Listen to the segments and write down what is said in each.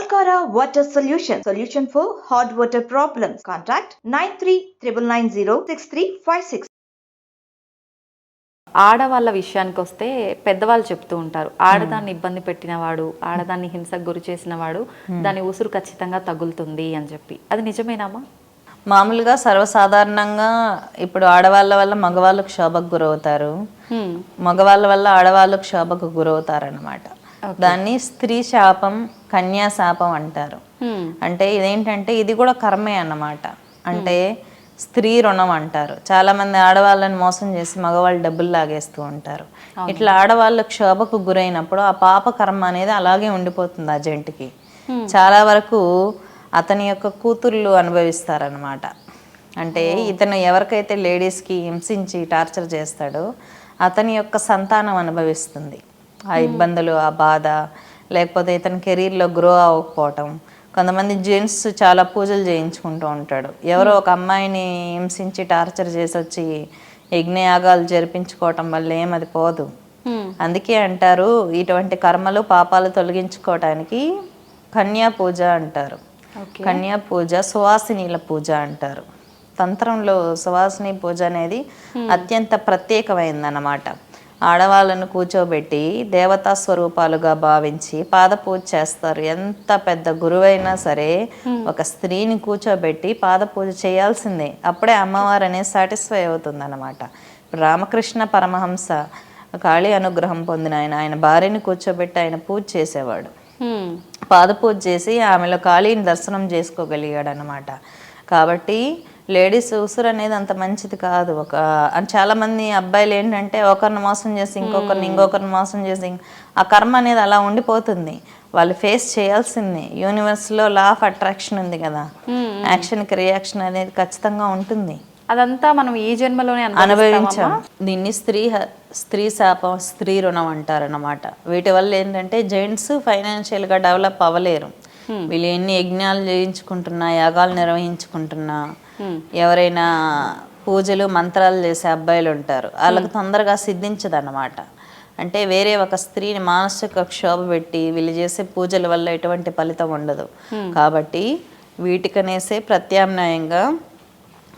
Volcara Water Solution. Solution for hot water problems. Contact 9399906356. ఆడవాళ్ళ విషయానికి వస్తే పెద్దవాళ్ళు చెప్తూ ఉంటారు, ఆడదాన్ని ఇబ్బంది పెట్టినవాడు, ఆడదాన్ని హింసకు గురి చేసిన వాడు దాని ఉసురు ఖచ్చితంగా తగులుతుంది అని చెప్పి, అది నిజమేనామా? మామూలుగా సర్వసాధారణంగా ఇప్పుడు ఆడవాళ్ళ వల్ల మగవాళ్ళకు క్షోభకు గురవుతారు, మగవాళ్ళ వల్ల ఆడవాళ్ళకు క్షోభకు గురవుతారు అన్నమాట. దాన్ని స్త్రీ శాపం, కన్యా శాపం అంటారు. అంటే ఇదేంటంటే ఇది కూడా కర్మే అన్నమాట. అంటే స్త్రీ రుణం అంటారు. చాలా మంది ఆడవాళ్ళని మోసం చేసి మగవాళ్ళు డబ్బులు లాగేస్తూ ఉంటారు. ఇట్లా ఆడవాళ్ళ క్షోభకు గురైనప్పుడు ఆ పాప కర్మ అనేది అలాగే ఉండిపోతుంది ఆ జంటికి. చాలా వరకు అతని యొక్క కూతుర్లు అనుభవిస్తారనమాట. అంటే ఇతను ఎవరికైతే లేడీస్కి హింసించి టార్చర్ చేస్తాడో అతని యొక్క సంతానం అనుభవిస్తుంది ఆ ఇబ్బందులు, ఆ బాధ. లేకపోతే ఇతని కెరీర్లో గ్రో అవ్వకపోవటం. కొంతమంది జెంట్స్ చాలా పూజలు చేయించుకుంటూ ఉంటాడు. ఎవరో ఒక అమ్మాయిని హింసించి టార్చర్ చేసి వచ్చి యజ్ఞయాగాలు జరిపించుకోవటం వల్ల ఏమది పోదు. అందుకే అంటారు ఇటువంటి కర్మలు పాపాలు తొలగించుకోవటానికి కన్యా పూజ అంటారు. కన్యా పూజ సువాసినీల పూజ అంటారు. తంత్రంలో సువాసిని పూజ అనేది అత్యంత ప్రత్యేకమైందన్నమాట. ఆడవాళ్ళను కూర్చోబెట్టి దేవతా స్వరూపాలుగా భావించి పాద పూజ చేస్తారు. ఎంత పెద్ద గురువైనా సరే ఒక స్త్రీని కూర్చోబెట్టి పాద పూజ చేయాల్సిందే. అప్పుడే అమ్మవారు అనేది సాటిస్ఫై అవుతుంది అన్నమాట. రామకృష్ణ పరమహంస కాళీ అనుగ్రహం పొందిన ఆయన భార్యని కూర్చోబెట్టి ఆయన పూజ చేసేవాడు. పాద పూజ చేసి ఆమెలో కాళీని దర్శనం చేసుకోగలిగాడు అన్నమాట. కాబట్టి లేడీస్ ఉసురు అనేది అంత మంచిది కాదు. చాలా మంది అబ్బాయిలు ఏంటంటే ఒకరిని మోసం చేసి ఇంకొకరిని మోసం చేసి ఆ కర్మ అనేది అలా ఉండిపోతుంది. వాళ్ళు ఫేస్ చేయాల్సిందే. యూనివర్స్లో లా ఆఫ్ అట్రాక్షన్ ఉంది కదా, యాక్షన్కి రియాక్షన్ అనేది ఖచ్చితంగా ఉంటుంది. అదంతా మనం ఈ జన్మలోనే అనుభవించాం. దీన్ని స్త్రీ శాపం, స్త్రీ రుణం అంటారన్నమాట. వీటి వల్ల ఏంటంటే జెంట్స్ ఫైనాన్షియల్గా డెవలప్ అవ్వలేరు. వీళ్ళు ఎన్ని యజ్ఞాలు చేయించుకుంటున్నా, యాగాలు నిర్వహించుకుంటున్నా, ఎవరైనా పూజలు మంత్రాలు చేసే అబ్బాయిలు ఉంటారు, వాళ్ళకి తొందరగా సిద్ధించదు అన్నమాట. అంటే వేరే ఒక స్త్రీని మానసిక క్షోభ పెట్టి వీళ్ళు చేసే పూజల వల్ల ఎటువంటి ఫలితం ఉండదు. కాబట్టి వీటికనేసే ప్రత్యామ్నాయంగా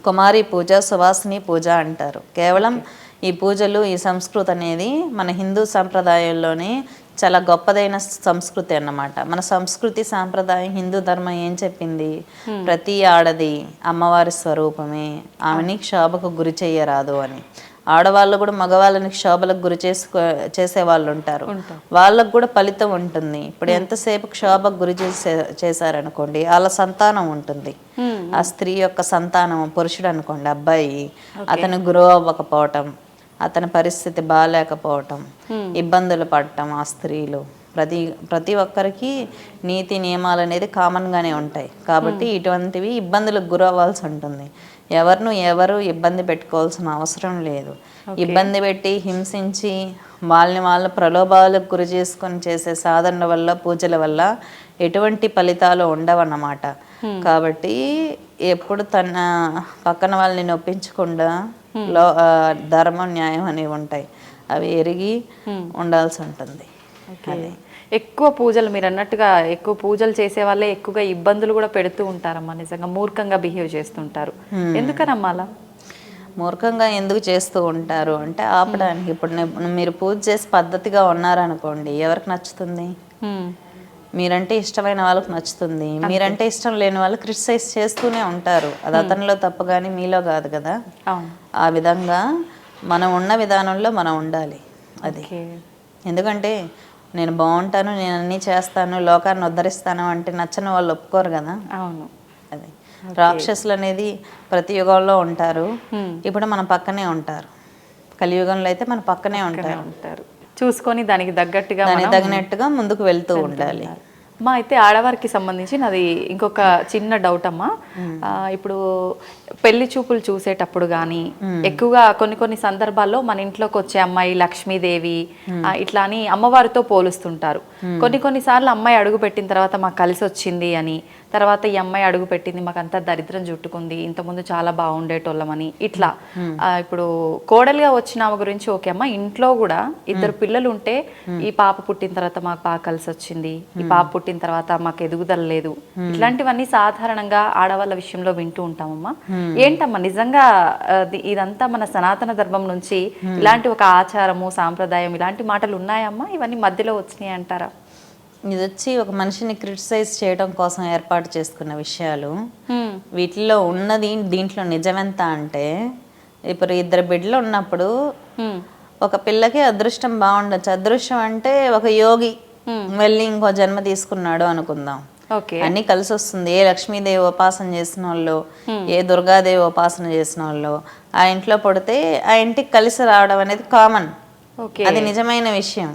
కుమారి పూజ, సువాసిని పూజ అంటారు. కేవలం ఈ పూజలు, ఈ సంస్కృతి అనేది మన హిందూ సంప్రదాయంలోనే చాలా గొప్పదైన సంస్కృతి అన్నమాట. మన సంస్కృతి సాంప్రదాయం హిందూ ధర్మం ఏం చెప్పింది? ప్రతి ఆడది అమ్మవారి స్వరూపమే, ఆమెని క్షోభకు గురి చేయరాదు అని. ఆడవాళ్ళు కూడా మగవాళ్ళని క్షోభలకు గురి చేసే వాళ్ళు ఉంటారు, వాళ్ళకు కూడా ఫలితం ఉంటుంది. ఇప్పుడు ఎంతసేపు క్షోభకు గురి చేశారనుకోండి, వాళ్ళ సంతానం ఉంటుంది. ఆ స్త్రీ యొక్క సంతానం పురుషుడు అనుకోండి, అబ్బాయి, అతను గ్రో అవ్వకపోవటం, అతని పరిస్థితి బాగాలేకపోవటం, ఇబ్బందులు పడటం. ఆ స్త్రీలు ప్రతి ఒక్కరికి నీతి నియమాలు అనేది కామన్గానే ఉంటాయి. కాబట్టి ఇటువంటివి ఇబ్బందులకు గురవ్వాల్సి ఉంటుంది. ఎవరు ఇబ్బంది పెట్టుకోవాల్సిన అవసరం లేదు. ఇబ్బంది పెట్టి హింసించి వాళ్ళని ప్రలోభాలకు గురి చేసుకొని చేసే సాధన వల్ల, పూజల వల్ల ఎటువంటి ఫలితాలు ఉండవన్నమాట. కాబట్టి ఎప్పుడు తన పక్కన వాళ్ళని నొప్పించకుండా ధర్మం, న్యాయం అనేవి ఉంటాయి. అవి ఎరిగి ఉండాల్సి ఉంటుంది. అదే ఎక్కువ పూజలు, మీరు అన్నట్టుగా ఎక్కువ పూజలు చేసే వాళ్ళే ఎక్కువగా ఇబ్బందులు కూడా పెడుతూ ఉంటారమ్మా. నిజంగా మూర్ఖంగా బిహేవ్ చేస్తుంటారు. ఎందుకనమ్మా అలా మూర్ఖంగా ఎందుకు చేస్తూ ఉంటారు అంటే ఆపడానికి. ఇప్పుడు మీరు పూజ చేసి పద్ధతిగా ఉన్నారనుకోండి, ఎవరికి నచ్చుతుంది? మీరంటే ఇష్టమైన వాళ్ళకి నచ్చుతుంది. మీరంటే ఇష్టం లేని వాళ్ళు క్రిటిసైజ్ చేస్తూనే ఉంటారు. అది అతనిలో తప్పు కానీ మీలో కాదు కదా. ఆ విధంగా మనం ఉన్న విధానంలో మనం ఉండాలి. అది ఎందుకంటే నేను బాగుంటాను, నేను అన్నీ చేస్తాను, లోకాన్ని ఉద్ధరిస్తాను అంటే నచ్చని వాళ్ళు ఒప్పుకోరు కదా. అవును. అది రాక్షసులు అనేది ప్రతి యుగంలో ఉంటారు. ఇప్పుడు మన పక్కనే ఉంటారు. కలియుగంలో అయితే మన పక్కనే ఉంటారు. చూసుకొని దానికి తగినట్టుగా ముందుకు వెళ్తూ ఉండాలి. అమ్మా, అయితే ఆడవారికి సంబంధించి నాది ఇంకొక చిన్న డౌట్ అమ్మా. ఇప్పుడు పెళ్లి చూపులు చూసేటప్పుడు కానీ ఎక్కువగా కొన్ని సందర్భాల్లో మన ఇంట్లోకి వచ్చే అమ్మాయి లక్ష్మీదేవి ఇట్లా అని అమ్మవారితో పోలుస్తుంటారు. కొన్నిసార్లు అమ్మాయి అడుగు పెట్టిన తర్వాత మాకు కలిసి వచ్చింది అని, తర్వాత ఈ అమ్మాయి అడుగు పెట్టింది మాకు అంతా దరిద్రం చుట్టుకుంది, ఇంతకుముందు చాలా బాగుండేటోళ్ళమని ఇట్లా. ఇప్పుడు కోడలిగా వచ్చిన ఆమె గురించి ఓకే అమ్మ, ఇంట్లో కూడా ఇద్దరు పిల్లలు ఉంటే ఈ పాప పుట్టిన తర్వాత మాకు బాగా కలిసి వచ్చింది, ఈ పాప పుట్టిన తర్వాత మాకు ఎదుగుదల లేదు, ఇట్లాంటివన్నీ సాధారణంగా ఆడవాళ్ళ విషయంలో వింటూ ఉంటామమ్మా. ఏంటమ్మా నిజంగా ఇదంతా మన సనాతన ధర్మం నుంచి ఇలాంటి ఒక ఆచారము సాంప్రదాయం ఇలాంటి మాటలు ఉన్నాయమ్మా, ఇవన్నీ మధ్యలో వచ్చినాయి అంటారా? ఇది వచ్చి ఒక మనిషిని క్రిటిసైజ్ చేయడం కోసం ఏర్పాటు చేసుకున్న విషయాలు. వీటిలో ఉన్నది దీంట్లో నిజమెంత అంటే, ఇప్పుడు 2 బిడ్డలు ఉన్నప్పుడు ఒక పిల్లకి అదృష్టం బాగుండొచ్చు. అదృష్టం అంటే ఒక యోగి వెళ్ళి ఇంకో జన్మ తీసుకున్నాడు అనుకుందాం, అన్ని కలిసి వస్తుంది. ఏ లక్ష్మీదేవి ఉపాసన చేసిన వాళ్ళు, ఏ దుర్గాదేవి ఉపాసన చేసిన వాళ్ళు ఆ ఇంట్లో పుడితే ఆ ఇంటికి కలిసి రావడం అనేది కామన్, అది నిజమైన విషయం.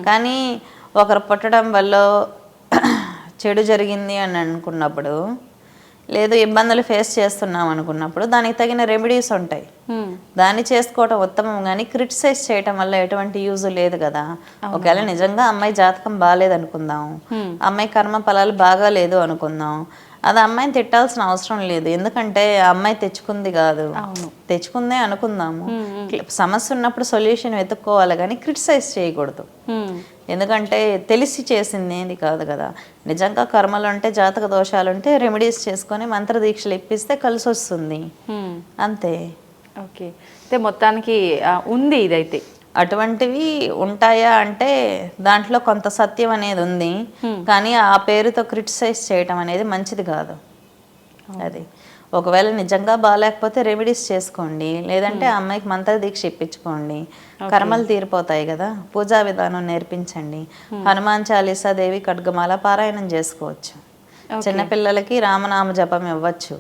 కానీ ఒకరు పుట్టడం వల్ల చెడు జరిగింది అని అనుకున్నప్పుడు, లేదు ఇబ్బందులు ఫేస్ చేస్తున్నాం అనుకున్నప్పుడు దానికి తగిన రెమెడీస్ ఉంటాయి, దాన్ని చేసుకోవటం ఉత్తమం. కానీ క్రిటిసైజ్ చేయటం వల్ల ఎటువంటి యూజ్ లేదు కదా. ఒకవేళ నిజంగా అమ్మాయి జాతకం బాగాలేదు అనుకుందాం, అమ్మాయి కర్మ ఫలాలు బాగా లేదు అనుకుందాం, అది అమ్మాయిని తిట్టాల్సిన అవసరం లేదు. ఎందుకంటే ఆ అమ్మాయి తెచ్చుకుంది కాదు, తెచ్చుకుందే అనుకుందాము. సమస్య ఉన్నప్పుడు సొల్యూషన్ వెతుక్కోవాలి కానీ క్రిటిసైజ్ చేయకూడదు. ఎందుకంటే తెలిసి చేసింది ఏది కాదు కదా. నిజంగా కర్మలు ఉంటే జాతక దోషాలు ఉంటే రెమెడీస్ చేసుకొని మంత్రదీక్షలు ఇప్పిస్తే కలిసి వస్తుంది, అంతే. ఓకే, అయితే మొత్తానికి ఉంది ఇదైతే. అటువంటివి ఉంటాయా అంటే దాంట్లో కొంత సత్యం అనేది ఉంది, కానీ ఆ పేరుతో క్రిటిసైజ్ చేయటం అనేది మంచిది కాదు. అది ఒకవేళ నిజంగా బాగాలేకపోతే రెమెడీస్ చేసుకోండి, లేదంటే అమ్మాయికి మంత్రదీక్ష ఇప్పించుకోండి, కర్మలు తీరిపోతాయి కదా. పూజా విధానం నేర్పించండి, హనుమాన్ చాలీసా, దేవి ఖడ్గమాల పారాయణం చేసుకోవచ్చు. చిన్నపిల్లలకి రామనామ జపం ఇవ్వచ్చు,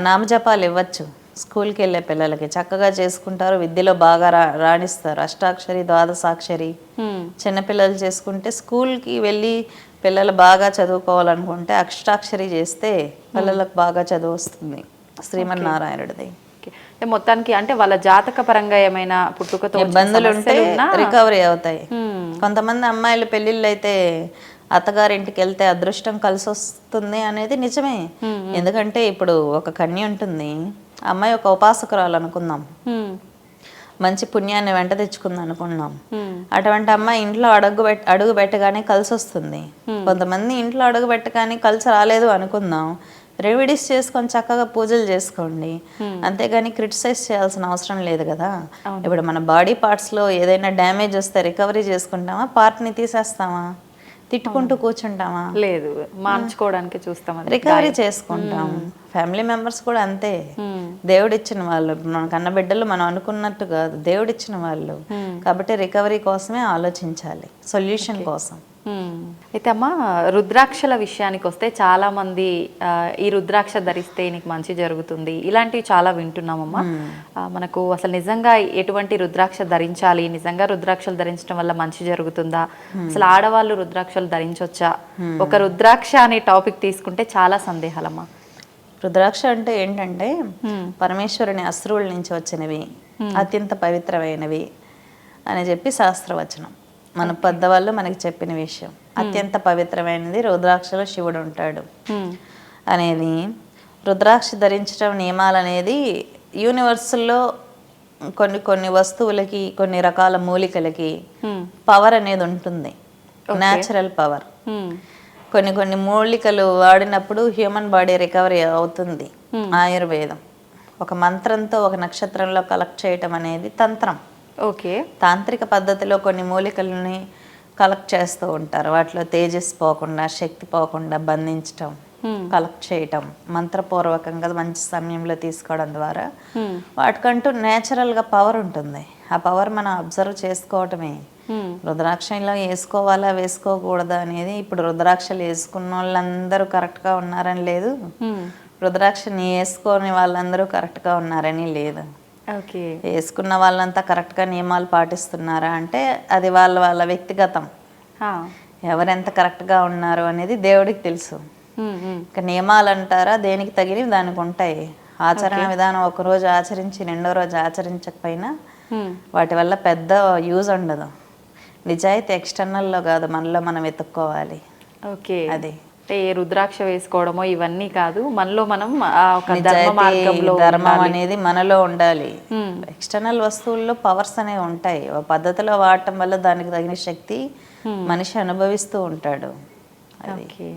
నామజపాలు ఇవ్వచ్చు. స్కూల్కి వెళ్ళే పిల్లలకి చక్కగా చేసుకుంటారు, విద్యలో బాగా రాణిస్తారు. అష్టాక్షరి, ద్వాదశాక్షరి చిన్నపిల్లలు చేసుకుంటే, స్కూల్కి వెళ్ళి పిల్లలు బాగా చదువుకోవాలనుకుంటే అష్టాక్షరి చేస్తే పిల్లలకు బాగా చదువు వస్తుంది, శ్రీమన్నారాయణుడిది. మొత్తానికి అంటే వాళ్ళ జాతక పరంగా ఏమైనా పుట్టుకతో ఇబ్బందులు ఉంటే రికవరీ అవుతాయి. కొంతమంది అమ్మాయిలు పెళ్ళిళ్ళు అయితే అత్తగారింటికి వెళ్తే అదృష్టం కలిసి వస్తుంది అనేది నిజమే. ఎందుకంటే ఇప్పుడు ఒక కన్య ఉంటుంది, అమ్మాయి ఒక ఉపాసకురాలు అనుకుందాం, మంచి పుణ్యాన్ని వెంట తెచ్చుకుంది అనుకున్నాం. అటువంటి అమ్మాయి ఇంట్లో అడుగు పెట్టగానే కలిసి వస్తుంది. కొంతమంది ఇంట్లో అడుగు పెట్టగానే కలిసి రాలేదు అనుకుందాం, రెమెడీస్ చేసుకొని చక్కగా పూజలు చేసుకోండి, అంతేగాని క్రిటిసైజ్ చేయాల్సిన అవసరం లేదు కదా. ఇప్పుడు మన బాడీ పార్ట్స్లో ఏదైనా డ్యామేజ్ వస్తే రికవరీ చేసుకుంటామా, పార్ట్ని తీసేస్తామా, తిట్టుకుంటూ కూర్చుంటామా? లేదు, మార్చుకోవడానికి చూస్తాం, రికవరీ చేసుకుంటాం. ఫ్యామిలీ మెంబర్స్ కూడా అంతే, దేవుడిచ్చిన వాళ్ళు, మన కన్నబిడ్డలు మనం అనుకున్నట్టు కాదు, దేవుడిచ్చిన వాళ్ళు. కాబట్టి రికవరీ కోసమే ఆలోచించాలి, సొల్యూషన్ కోసం. అయితే అమ్మ, రుద్రాక్షల విషయానికి వస్తే చాలా మంది ఈ రుద్రాక్ష ధరిస్తే నీకు మంచి జరుగుతుంది ఇలాంటివి చాలా వింటున్నామమ్మా. మనకు అసలు నిజంగా ఎటువంటి రుద్రాక్ష ధరించాలి, నిజంగా రుద్రాక్షలు ధరించడం వల్ల మంచి జరుగుతుందా, అసలు ఆడవాళ్ళు రుద్రాక్షలు ధరించవచ్చా? ఒక రుద్రాక్ష అనే టాపిక్ తీసుకుంటే చాలా సందేహాలమ్మా. రుద్రాక్ష అంటే ఏంటంటే పరమేశ్వరుని అశ్రువుల నుంచి వచ్చినవి, అత్యంత పవిత్రమైనవి అని చెప్పి శాస్త్రవచనం. మన పెద్దవాళ్ళు మనకి చెప్పిన విషయం. అత్యంత పవిత్రమైనది రుద్రాక్షలో శివుడు ఉంటాడు అనేది. రుద్రాక్ష ధరించడం నియమాలు అనేది యూనివర్సల్లో కొన్ని వస్తువులకి, కొన్ని రకాల మూలికలకి పవర్ అనేది ఉంటుంది, న్యాచురల్ పవర్. కొన్ని మూలికలు వాడినప్పుడు హ్యూమన్ బాడీ రికవరీ అవుతుంది. ఆయుర్వేదం ఒక మంత్రంతో ఒక నక్షత్రంలో కలెక్ట్ చేయటం అనేది తంత్రం. ఓకే, తాంత్రిక పద్ధతిలో కొన్ని మూలికలని కలెక్ట్ చేస్తూ ఉంటారు. వాటిలో తేజస్ పోకుండా, శక్తి పోకుండా బంధించటం, కలెక్ట్ చేయటం, మంత్రపూర్వకంగా మంచి సమయంలో తీసుకోవడం ద్వారా వాటికంటూ నేచురల్గా పవర్ ఉంటుంది. ఆ పవర్ మనం అబ్జర్వ్ చేసుకోవటమే. రుద్రాక్షలో వేసుకోవాలా వేసుకోకూడదా అనేది, ఇప్పుడు రుద్రాక్షలు వేసుకున్న వాళ్ళందరూ కరెక్ట్గా ఉన్నారని లేదు, రుద్రాక్షని వేసుకోని వాళ్ళందరూ కరెక్ట్గా ఉన్నారని లేదు. వేసుకున్న వాళ్ళంతా కరెక్ట్గా నియమాలు పాటిస్తున్నారా అంటే అది వాళ్ళ వ్యక్తిగతం. ఎవరెంత కరెక్ట్గా ఉన్నారు అనేది దేవుడికి తెలుసు. ఇక నియమాలు అంటారా, దేనికి తగినవి దానికి ఉంటాయి. ఆచరణ విధానం ఒకరోజు ఆచరించి రెండో రోజు ఆచరించకపోయినా వాటి వల్ల పెద్ద యూజ్ ఉండదు. నిజాయితీ ఎక్స్టర్నల్లో కాదు, మనలో మనం వెతుక్కోవాలి. ఓకే, అది రుద్రాక్ష వేసుకోవడమో ఇవన్నీ కాదు, మనలో మనం ధర్మం అనేది మనలో ఉండాలి. ఎక్స్టర్నల్ వస్తువుల్లో పవర్స్ అనేవి ఉంటాయి, పద్ధతిలో వాడటం వల్ల దానికి తగిన శక్తి మనిషి అనుభవిస్తూ ఉంటాడు అది. ఓకే.